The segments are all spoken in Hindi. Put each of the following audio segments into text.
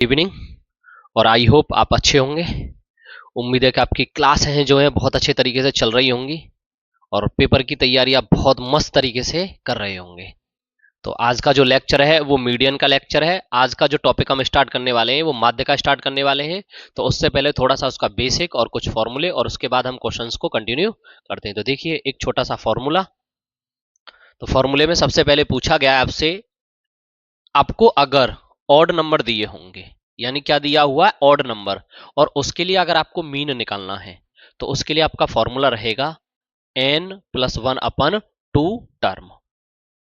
इवनिंग। और आई होप आप अच्छे होंगे। उम्मीद है कि आपकी क्लास हैं जो है बहुत अच्छे तरीके से चल रही होंगी और पेपर की तैयारी आप बहुत मस्त तरीके से कर रहे होंगे। तो आज का जो लेक्चर है वो मीडियन का लेक्चर है। आज का जो टॉपिक हम स्टार्ट करने वाले हैं वो माध्य का स्टार्ट करने वाले हैं। तो उससे पहले थोड़ा सा उसका बेसिक और कुछ फॉर्मूले और उसके बाद हम क्वेश्चंस को कंटिन्यू करते हैं। तो देखिए एक छोटा सा फॉर्मूला। तो फॉर्मूले में सबसे पहले पूछा गया है आपसे, आपको अगर ऑड नंबर दिए होंगे, यानी क्या दिया हुआ है, ऑड नंबर, और उसके लिए अगर आपको मीन निकालना है तो उसके लिए आपका फॉर्मूला रहेगा n+1 अपन 2 टर्म।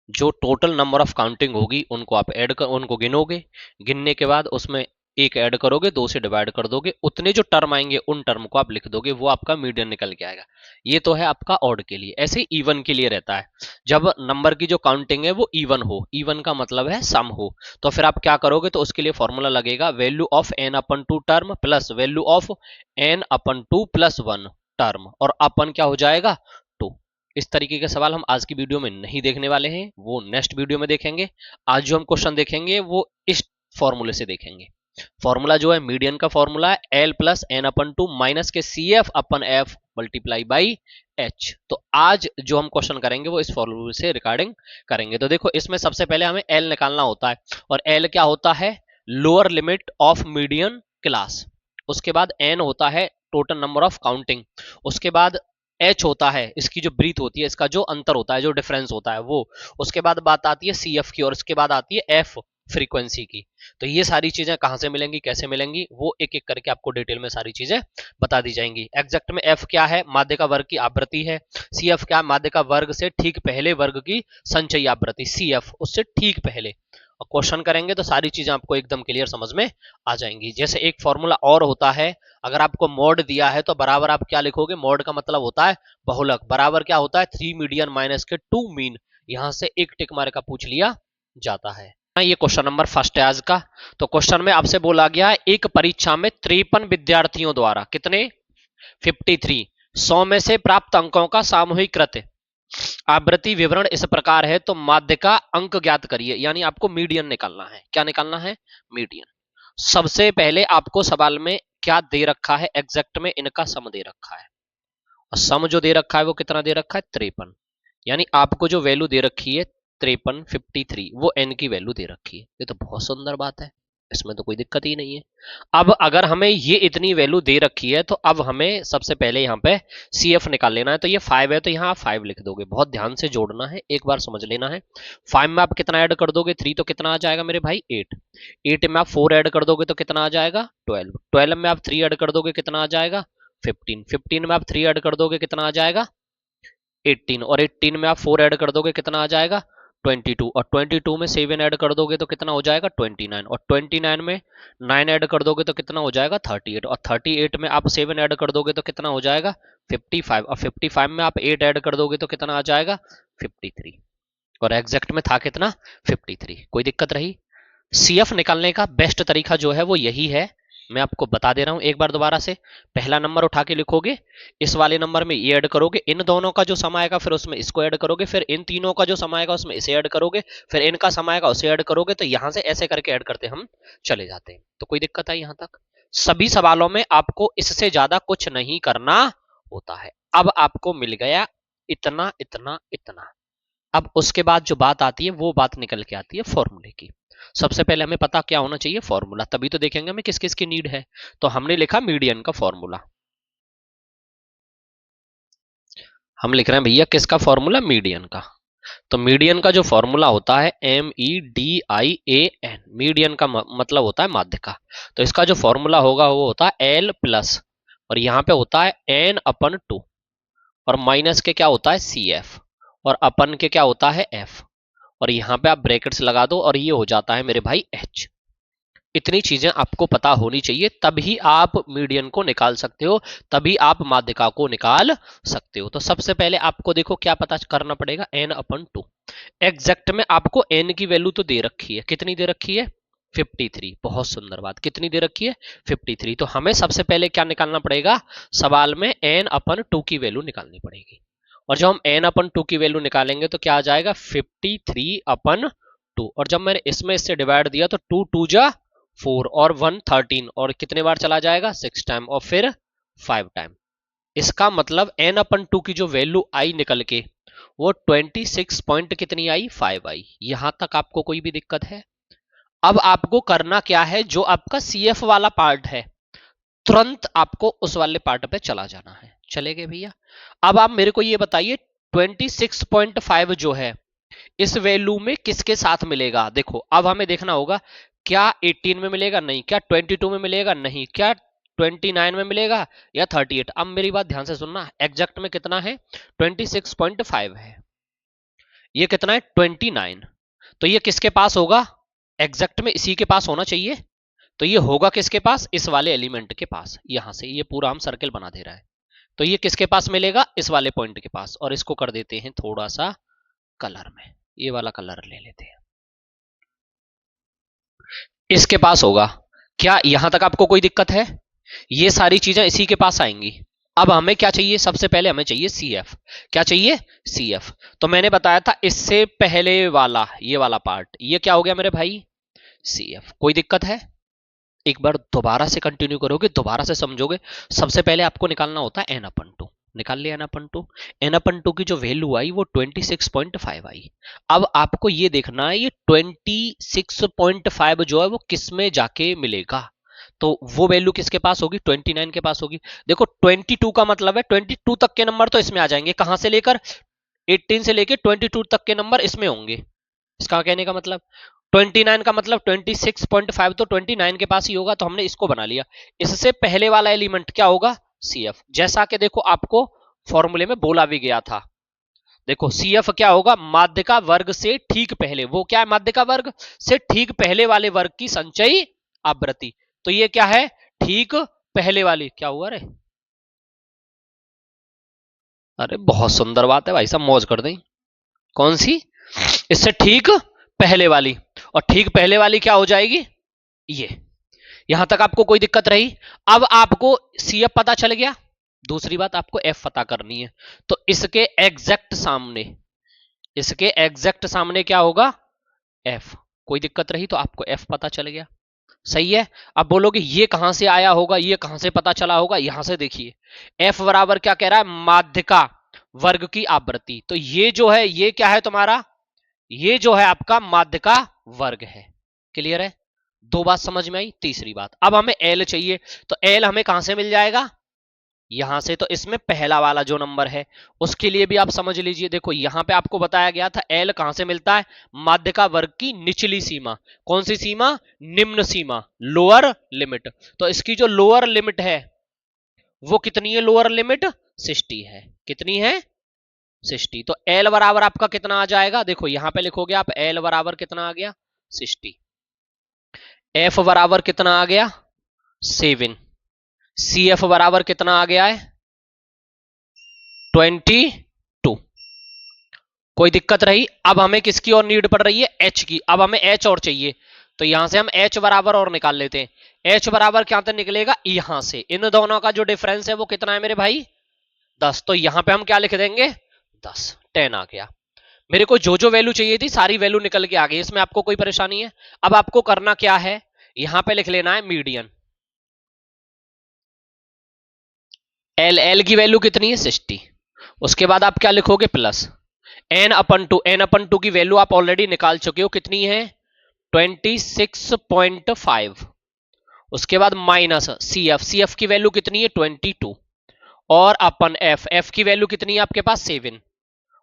जो टोटल नंबर ऑफ काउंटिंग होगी उनको आप उनको गिनोगे, गिनने के बाद उसमें एक ऐड करोगे, 2 से डिवाइड कर दोगे, उतने जो टर्म आएंगे उन टर्म को आप लिख दोगे, वो आपका मीडियन निकल के आएगा। ये तो है आपका ऑड के लिए। ऐसे इवन के लिए रहता है, जब नंबर की जो काउंटिंग है वो इवन हो, इवन का मतलब है सम हो, तो फिर आप क्या करोगे, तो उसके लिए फॉर्मूला लगेगा value of n/2 term plus value of n/2 + 1 term, और अपन क्या हो जाएगा 2। इस तरीके के सवाल हम आज की वीडियो में नहीं देखने वाले हैं, वो नेक्स्ट वीडियो में देखेंगे। आज जो हम क्वेश्चन देखेंगे वो इस फॉर्मूले से देखेंगे। फॉर्मूला जो है मीडियन का फॉर्मूला है l+n/2 माइनस के CF/F मल्टीप्लाई बाई h। तो आज जो हम क्वेश्चन करेंगे वो इस फॉर्मूले से रिगार्डिंग करेंगे। तो देखो इसमें सबसे पहले हमें l निकालना होता है, और l क्या होता है, lower limit of median class. उसके बाद n होता है टोटल नंबर ऑफ काउंटिंग। उसके बाद h होता है इसकी जो ब्रीथ होती है, इसका जो अंतर होता है, जो डिफरेंस होता है वो। उसके बाद बात आती है CF की, और उसके बाद आती है f फ्रीक्वेंसी की। तो ये सारी चीजें कहां से मिलेंगी, कैसे मिलेंगी, वो एक एक करके आपको डिटेल में सारी चीजें बता दी जाएंगी। एग्जैक्ट में f क्या है, माध्य का वर्ग की आवृत्ति है। CF क्या है, माध्य का वर्ग से ठीक पहले वर्ग की संचयी आवृत्ति, CF उससे ठीक पहले। और क्वेश्चन करेंगे तो सारी चीजें आपको एकदम क्लियर समझ में आ जाएंगी। जैसे एक फॉर्मूला और होता है, अगर आपको मोड दिया है तो बराबर आप क्या लिखोगे, मोड का मतलब होता है बहुलक, बराबर क्या होता है 3 मीडियन माइनस के 2 मीन। यहां से एक टिक मारे का पूछ लिया जाता है। ये क्वेश्चन नंबर फर्स्ट है आज का। तो क्वेश्चन में आपसे बोला गया है, एक परीक्षा में 53 विद्यार्थियों द्वारा कितने 53 100 में से प्राप्त अंकों का सामूहिकृत आवृत्ति विवरण इस प्रकार है, तो माध्य का अंक ज्ञात करिए। यानी आपको मीडियन निकालना है। क्या निकालना है, मीडियन। सबसे पहले आपको सवाल में क्या दे रखा है, एग्जैक्ट में इनका सम दे रखा है, और सम जो दे रखा है वो कितना दे रखा है 53। यानी आपको जो वैल्यू दे रखी है 53 53 वो n की वैल्यू दे रखी है। ये तो बहुत सुंदर बात है, इसमें तो कोई दिक्कत ही नहीं है। अब अगर हमें ये इतनी वैल्यू दे रखी है तो अब हमें सबसे पहले यहाँ पे CF निकाल लेना है। तो ये 5 है तो यहाँ आप 5 लिख दोगे, बहुत ध्यान से जोड़ना है, एक बार समझ लेना है। 5 में आप कितना ऐड कर दोगे, 3, तो कितना आ जाएगा मेरे भाई 8। 8 में आप 4 ऐड कर दोगे तो कितना आ जाएगा 12। 12 में आप 3 ऐड कर दोगे कितना आ जाएगा 15। 15 में आप 3 ऐड कर दोगे कितना आ जाएगा 18, और 18 में आप 4 ऐड कर दोगे कितना आ जाएगा 22, और 22 में 7 ऐड कर दोगे तो कितना हो जाएगा 29, और 29 में 9 ऐड कर दोगे तो कितना हो जाएगा 38, और 38 में आप 7 ऐड कर दोगे तो कितना हो जाएगा 55, और 55 में आप 8 ऐड कर दोगे तो कितना आ जाएगा 53, और एग्जैक्ट में था कितना 53। कोई दिक्कत रही। CF निकालने का बेस्ट तरीका जो है वो यही है, मैं आपको बता दे रहा हूं एक बार दोबारा से। पहला नंबर उठा के लिखोगे, इस वाले नंबर में ये ऐड करोगे, इन दोनों का जो सम आएगा फिर उसमें इसको ऐड करोगे, फिर इन तीनों का जो सम आएगा उसमें इसे ऐड करोगे, फिर इनका सम आएगा उसे ऐड करोगे। तो यहां से ऐसे करके ऐड करते हम चले जाते हैं। तो कोई दिक्कत है यहां तक। सभी सवालों में आपको इससे ज्यादा कुछ नहीं करना होता है। अब आपको मिल गया इतना इतना इतना। अब उसके बाद जो बात आती है वो बात निकल के आती है फॉर्मूले की। सबसे पहले हमें पता क्या होना चाहिए, फॉर्मूला, तभी तो देखेंगे हमें किस किस की नीड है। तो हमने लिखा मीडियन का फॉर्मूला, हम लिख रहे हैं भैया किसका फॉर्मूला, मीडियन का। तो मीडियन का जो फॉर्मूला होता है MEDIAN, मीडियन का मतलब होता है माध्य का। तो इसका जो फॉर्मूला होगा वो होता है L प्लस, और यहां पे होता है n/2, और माइनस के क्या होता है CF, और अपन के क्या होता है F, और यहां पे आप ब्रैकेट्स लगा दो, और ये हो जाता है मेरे भाई H। इतनी चीजें आपको पता होनी चाहिए, तभी आप मीडियन को निकाल सकते हो, तभी आप माध्यिका को निकाल सकते हो। तो सबसे पहले आपको देखो क्या पता करना पड़ेगा, n/2। एग्जैक्ट में आपको n की वैल्यू तो दे रखी है, कितनी दे रखी है 53। बहुत सुंदर बात, कितनी दे रखी है 53। तो हमें सबसे पहले क्या निकालना पड़ेगा, सवाल में n/2 की वैल्यू निकालनी पड़ेगी। और जब हम n/2 की वैल्यू निकालेंगे तो क्या आ जाएगा 53/2, और जब मैंने इसमें इससे डिवाइड दिया तो 2 2 जा 4 और 1 13 और कितने बार चला जाएगा 6 टाइम और फिर 5 टाइम। इसका मतलब n अपन 2 की जो वैल्यू आई निकल के वो 26 पॉइंट कितनी आई 5 आई। यहां तक आपको कोई भी दिक्कत है? अब आपको करना क्या है, जो आपका CF वाला पार्ट है तुरंत आपको उस वाले पार्ट पे चला जाना है। चलेगे भैया? अब आप मेरे को ये बताइए 26.5 जो है इस वैल्यू में किसके साथ मिलेगा? देखो अब हमें देखना होगा क्या 18 में मिलेगा, नहीं, क्या 22 में मिलेगा, नहीं, क्या 29 में मिलेगा या 38। अब मेरी बात ध्यान से सुनना, एग्जैक्ट में कितना है 26.5 है, ये कितना है 29, तो ये किसके पास होगा? एग्जैक्ट में इसी के पास होना चाहिए। तो ये होगा किसके पास? इस वाले एलिमेंट के पास। यहां से ये पूरा हम सर्कल बना दे रहा है, तो ये किसके पास मिलेगा? इस वाले पॉइंट के पास। और इसको कर देते हैं थोड़ा सा कलर में, ये वाला कलर ले लेते हैं, इसके पास होगा। क्या यहां तक आपको कोई दिक्कत है? ये सारी चीजें इसी के पास आएंगी। अब हमें क्या चाहिए? सबसे पहले हमें चाहिए CF। क्या चाहिए? CF। तो मैंने बताया था इससे पहले वाला ये वाला पार्ट, ये क्या हो गया मेरे भाई? CF। कोई दिक्कत है? एक बार दोबारा से कंटिन्यू करोगे, दोबारा से समझोगे। सबसे पहले आपको निकालना होता है n/2। निकाल लिया n/2। n/2 की जो वैल्यू आई वो 26.5 आई। अब आपको ये देखना है ये 26.5 जो है वो किस में जाके मिलेगा, तो वो वैल्यू किसके पास होगी? 29 के पास होगी। देखो 22 का मतलब है 22 तक के नंबर तो इसमें आ जाएंगे, कहां से लेकर 18 से लेकर 22 तक के नंबर इसमें होंगे। इसका कहने का मतलब 29 का मतलब 26.5 तो 29 के पास ही होगा, तो हमने इसको बना लिया। इससे पहले वाला एलिमेंट क्या होगा? CF। जैसा कि देखो आपको फॉर्मूले में बोला भी गया था, देखो CF क्या होगा? माध्यिका वर्ग से ठीक पहले, वो क्या है? माध्यिका वर्ग से ठीक पहले वाले वर्ग की संचयी आवृत्ति। तो ये क्या है? ठीक पहले वाली। क्या हुआ रे? अरे बहुत सुंदर बात है भाई साहब, मौज कर दें। कौन सी? इससे ठीक पहले वाली। और ठीक पहले वाली क्या हो जाएगी? ये। यहां तक आपको कोई दिक्कत रही? अब आपको CF पता चल गया, दूसरी बात आपको F पता करनी है। तो इसके एग्जैक्ट सामने, इसके एग्जैक्ट सामने क्या होगा? F। कोई दिक्कत रही? तो आपको F पता चल गया, सही है। अब बोलोगे ये कहां से आया होगा, ये कहां से पता चला होगा? यहां से देखिए, F बराबर क्या कह रहा है? माध्यिका वर्ग की आवृत्ति। तो ये जो है ये क्या है तुम्हारा? ये जो है आपका माध्यिका वर्ग है। क्लियर है? दो बात समझ में आई। तीसरी बात, अब हमें L चाहिए, तो L हमें कहां से मिल जाएगा? यहां से। तो इसमें पहला वाला जो नंबर है उसके लिए भी आप समझ लीजिए। देखो यहां पे आपको बताया गया था L कहां से मिलता है? माध्यिका वर्ग की निचली सीमा। कौन सी सीमा? निम्न सीमा, लोअर लिमिट। तो इसकी जो लोअर लिमिट है वो कितनी है? लोअर लिमिट 60 है। कितनी है? 60। तो L बराबर आपका कितना आ जाएगा? देखो यहां पे लिखोगे आप L बराबर कितना आ गया? 60। F बराबर कितना आ गया? 7। CF बराबर कितना आ गया है? 22। कोई दिक्कत रही? अब हमें किसकी और नीड पड़ रही है? H की। अब हमें H और चाहिए, तो यहां से हम H बराबर और निकाल लेते हैं। H बराबर क्या तक निकलेगा? यहां से इन दोनों का जो डिफरेंस है वो कितना है मेरे भाई? 10। तो यहां पे हम क्या लिख देंगे? 10। 10 आ गया। मेरे को जो जो वैल्यू चाहिए थी सारी वैल्यू निकल के आ गई, इसमें आपको कोई परेशानी है? अब आपको करना क्या है? यहां पे लिख लेना है मीडियन। L की वैल्यू कितनी है? 60। उसके बाद आप क्या लिखोगे? Plus n/2। n/2 की वैल्यू आप ऑलरेडी निकाल चुके हो, कितनी है? 26.5। उसके बाद माइनस CF की वैल्यू कितनी है? 22। और अपन F की वैल्यू कितनी है आपके पास? 7।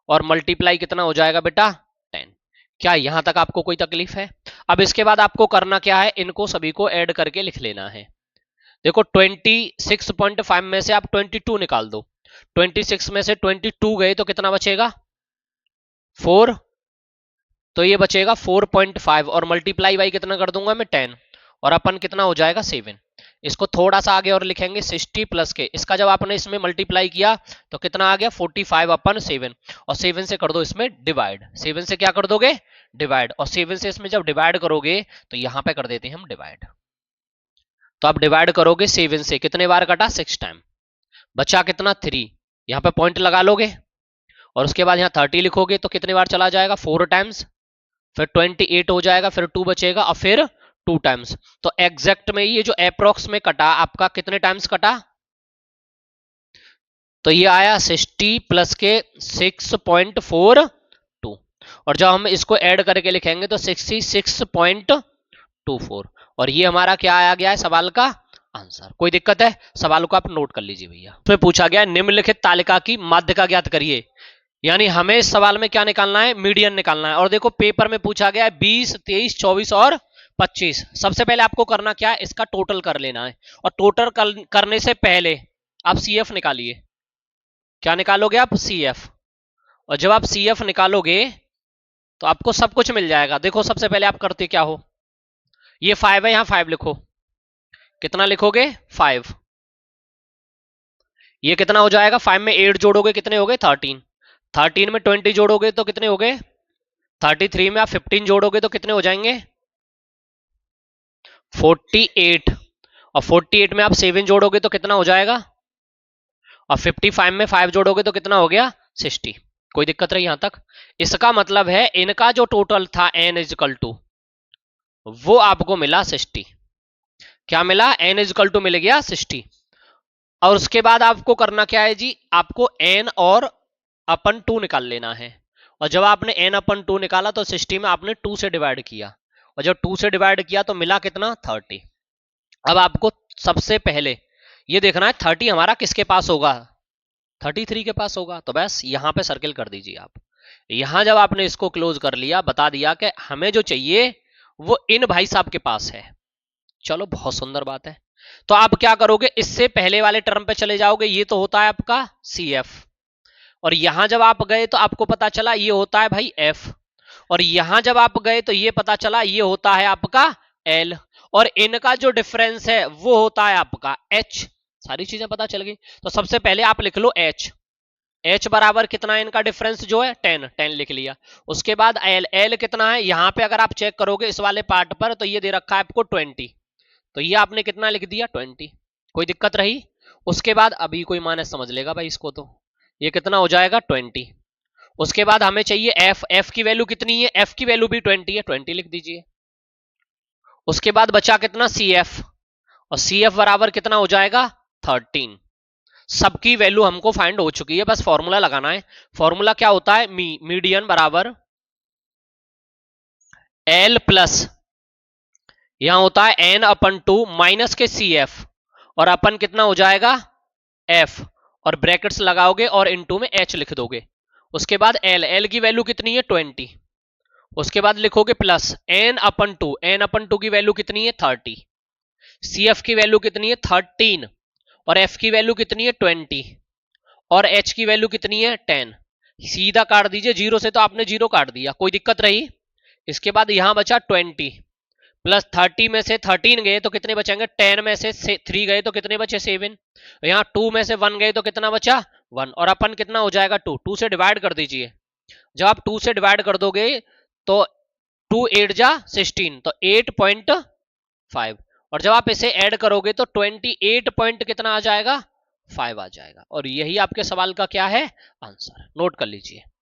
और मल्टीप्लाई कितना हो जाएगा बेटा? 10। क्या यहां तक आपको कोई तकलीफ है? अब इसके बाद आपको करना क्या है? इनको सभी को ऐड करके लिख लेना है। देखो 26.5 में से आप 22 निकाल दो, 26 में से 22 गए तो कितना बचेगा? 4। तो ये बचेगा 4.5 और मल्टीप्लाई बाई कितना कर दूंगा मैं? 10। और अपन कितना हो जाएगा? 7। इसको थोड़ा सा आगे और लिखेंगे 60 प्लस के, इसका जब आपने इसमें मल्टीप्लाई किया तो कितना आ गया? 45/7। और 7 से कर दो इसमें डिवाइड। 7 से क्या कर दोगे? डिवाइड। और 7 से इसमें जब डिवाइड करोगे तो यहां पे कर देते हैं हम डिवाइड। तो आप डिवाइड करोगे 7 से, कितने बार कटा? 6 टाइम। बचा कितना? 3। यहां पे पॉइंट लगा लोगे और उसके बाद यहाँ 30 लिखोगे तो कितने बार चला जाएगा? 4 टाइम्स। फिर 28 हो जाएगा, फिर 2 बचेगा और फिर 2 टाइम्स। तो एग्जैक्ट में ये जो अप्रोक्स में कटा आपका कितने टाइम्स कटा, तो ये आया 60 प्लस के 6.42, और जब हम इसको ऐड करके लिखेंगे तो 66.24, और ये हमारा क्या आया गया है सवाल का आंसर। कोई दिक्कत है, सवाल को आप नोट कर लीजिए भैया। इसमें पूछा गया निम्नलिखित तालिका की माध्यिका ज्ञात करिए, यानी हमें इस सवाल में क्या निकालना है, मीडियन निकालना है। और देखो पेपर में पूछा गया है 20, 23, 24 और 25। सबसे पहले आपको करना क्या है, इसका टोटल कर लेना है, और टोटल करने से पहले आप सीएफ निकालिए। क्या निकालोगे आप, सीएफ। और जब आप सीएफ निकालोगे तो आपको सब कुछ मिल जाएगा। देखो सबसे पहले आप करते क्या हो, ये 5 है, यहां 5 लिखो, कितना लिखोगे 5, ये कितना हो जाएगा, 5 में 8 जोड़ोगे कितने हो गए 13, 13 में 20 जोड़ोगे तो कितने हो गए 33, में आप 15 जोड़ोगे तो कितने हो जाएंगे 48, और 48 में आप 7 जोड़ोगे तो कितना हो जाएगा, और 55 में 5 जोड़ोगे तो कितना हो गया 60। कोई दिक्कत रही यहां तक। इसका मतलब है इनका जो टोटल था n इजकल टू, वो आपको मिला 60। क्या मिला, n इजकल टू मिल गया 60। और उसके बाद आपको करना क्या है जी, आपको n और अपन 2 निकाल लेना है। और जब आपने n अपन 2 निकाला तो 60 में आपने 2 से डिवाइड किया, और जब 2 से डिवाइड किया तो मिला कितना 30। अब आपको सबसे पहले ये देखना है 30 हमारा किसके पास होगा, 33 के पास होगा। तो बस यहां पे सर्किल कर दीजिए आप। यहां जब आपने इसको क्लोज कर लिया, बता दिया कि हमें जो चाहिए वो इन भाई साहब के पास है। चलो बहुत सुंदर बात है। तो आप क्या करोगे, इससे पहले वाले टर्म पे चले जाओगे, ये तो होता है आपका CF, और यहां जब आप गए तो आपको पता चला ये होता है भाई F, और यहां जब आप गए तो ये पता चला ये होता है आपका L, और इनका जो डिफरेंस है वो होता है आपका H। सारी चीजें पता चल गई। तो सबसे पहले आप लिख लो H बराबर कितना है इनका डिफरेंस जो है 10, 10 लिख लिया। उसके बाद L कितना है, यहां पे अगर आप चेक करोगे इस वाले पार्ट पर तो ये दे रखा है आपको 20, तो ये आपने कितना लिख दिया 20। कोई दिक्कत रही। उसके बाद अभी कोई माइनस समझ लेगा भाई इसको, तो ये कितना हो जाएगा 20। उसके बाद हमें चाहिए F की वैल्यू कितनी है, F की वैल्यू भी 20 है, 20 लिख दीजिए। उसके बाद बचा कितना CF, और CF बराबर कितना हो जाएगा 13। सबकी वैल्यू हमको फाइंड हो चुकी है, बस फॉर्मूला लगाना है। फॉर्मूला क्या होता है, मीडियन बराबर L प्लस, यहां होता है n अपन 2 माइनस के CF, और अपन कितना हो जाएगा F, और ब्रैकेट्स लगाओगे और इनटू में H लिख दोगे। उसके बाद L की वैल्यू कितनी है 20। उसके बाद लिखोगे प्लस n अपन 2 की वैल्यू कितनी है 30, CF की वैल्यू कितनी है 13, और F की वैल्यू कितनी है 20, और H की वैल्यू कितनी है 10। सीधा काट दीजिए, जीरो से तो आपने जीरो काट दिया, कोई दिक्कत रही। इसके बाद यहां बचा 20, प्लस 30 में से 13 गए तो कितने बचेंगे, 10 में से 3 गए तो कितने बचे 7, यहाँ 2 में से 1 गए तो कितना बचा 1, और अपन कितना हो जाएगा 2 से डिवाइड कर दीजिए। जब आप 2 से डिवाइड कर दोगे तो 2 8 जा 16, तो 8.5, और जब आप इसे ऐड करोगे तो 28 पॉइंट कितना आ जाएगा 5 आ जाएगा। और यही आपके सवाल का क्या है आंसर, नोट कर लीजिए।